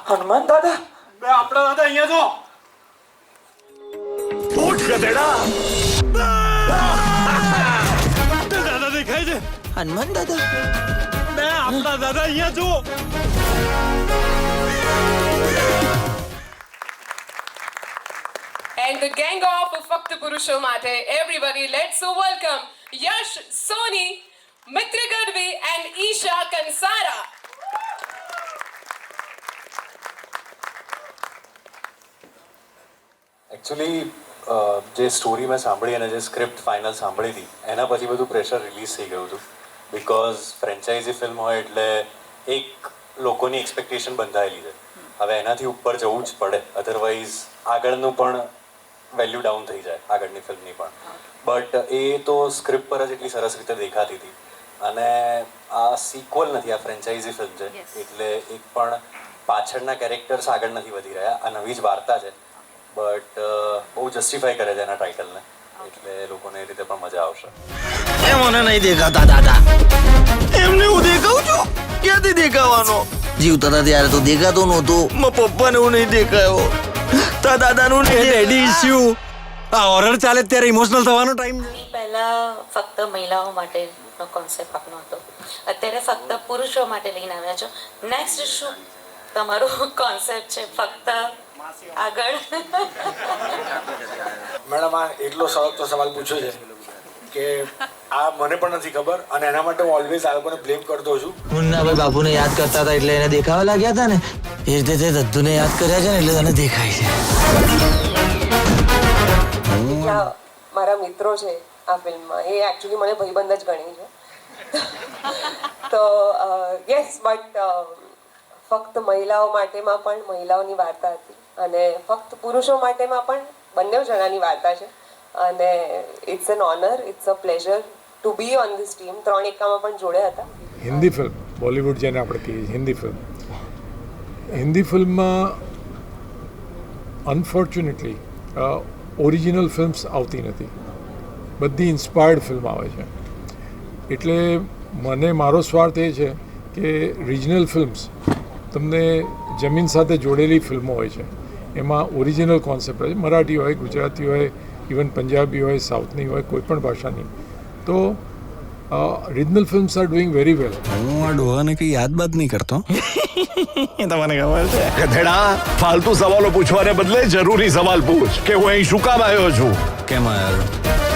હનુમાન દાદા, બે આપણા દાદા અહીંયા જો. ઉઠ ગધેડા. દાદા દેખાય છે. હનુમાન દાદા. બે આપણા દાદા અહીંયા જો. And the gang of ફક્ત પુરુષો માટે, everybody, let's welcome Yash Soni, Mitra Gadvi and Isha Kansara. Actually જે સ્ટોરી મેં સાંભળી અને જે સ્ક્રિપ્ટ ફાઇનલ સાંભળી હતી એના પછી બધું પ્રેશર રિલીઝ થઈ ગયું હતું. બિકોઝ ફ્રેન્ચાઇઝી ફિલ્મ હોય એટલે એક લોકોની એક્સપેક્ટેશન બંધાયેલી છે. હવે એનાથી ઉપર જવું જ પડે, અધરવાઇઝ આગળનું પણ વેલ્યુ ડાઉન થઈ જાય, આગળની ફિલ્મની પણ. બટ એ તો સ્ક્રિપ્ટ પર જ એટલી સરસ રીતે દેખાતી હતી. અને આ સિક્વલ નથી, આ ફ્રેન્ચાઇઝી ફિલ્મ છે એટલે એક પણ પાછળના કેરેક્ટર્સ આગળ નથી વધી રહ્યા. આ નવી જ વાર્તા છે બટ બહુ જસ્ટિફાઈ કરે છે એના ટાઇટલને, એટલે લોકોને એ રીતે પણ મજા આવશે. એ મને નહીં દેખાતા દાદા. એમને હું દેખાઉં છું? ક્યાંથી દેખાવાનો? જીવતા હતા ત્યારે તો દેખાતો નહોતો. મારા પપ્પાને હું નહીં દેખાયો. તા દાદાનું નહીં. Daddy issue. આ હોરર ચાલે ત્યારે ઇમોશનલ થવાનો ટાઈમ છે. પહેલા ફક્ત મહિલાઓ માટેનો કોન્સેપ્ટ આપનો હતો, અત્યારે ફક્ત પુરુષો માટે લઈને આવ્યા છો. નેક્સ્ટ શું તમારો કોન્સેપ્ટ છે? ફક્ત આગળ. મેડમ, આ એટલો સરસ તો સવાલ પૂછ્યો છે કે આ મને પણ નથી ખબર અને એના માટે હું ઓલવેઝ આ લોકોને બ્લેમ કરતો છું. મુન્નાભાઈ બાપુને યાદ કરતા હતા એટલે એને દેખાવા લાગ્યા હતા ને, એ રીતે તે દદ્દુને યાદ કર્યા છે ને એટલે તને દેખાય છે. જેટલા મારા મિત્રો છે આ ફિલ્મમાં, એ એકચ્યુઅલી મને ભાઈબંધ જ ગણી છે. તો યસ, બટ ફક્ત મહિલાઓ માટેમાં પણ મહિલાઓની વાર્તા હતી અને ફક્ત પુરુષો માટેમાં પણ બંને જણાની વાર્તા છે. અને it's an honour, it's a pleasure to be on this team. 3 એકામાં પણ જોડે હતા. હિન્દી ફિલ્મ, બોલિવૂડ જેને આપણે કહીએ હિન્દી ફિલ્મ, હિન્દી ફિલ્મમાં અનફોર્ચ્યુનેટલી ઓરિજિનલ ફિલ્મ્સ આવતી નથી, બધી ઇન્સ્પાયર્ડ ફિલ્મ આવે છે. એટલે મને મારો સ્વાર્થ એ છે કે રિજનલ ફિલ્મ્સ તમને જમીન સાથે જોડેલી ફિલ્મો હોય છે, એમાં ઓરિજિનલ કોન્સેપ્ટ હોય છે. મરાઠી હોય, ગુજરાતી હોય, ઇવન પંજાબી હોય, સાઉથની હોય, કોઈ પણ ભાષાની. તો regional films are doing very well. હું આ ડોહાને કઈ યાદ બાદ નહીં કરતો. એ તમને ખબર છે? ગધેડા, ફાલતુ સવાલો પૂછવાને બદલે જરૂરી સવાલ પૂછ કે હું અહીં શું કામ આવ્યો છું. કેમ આવ્યો?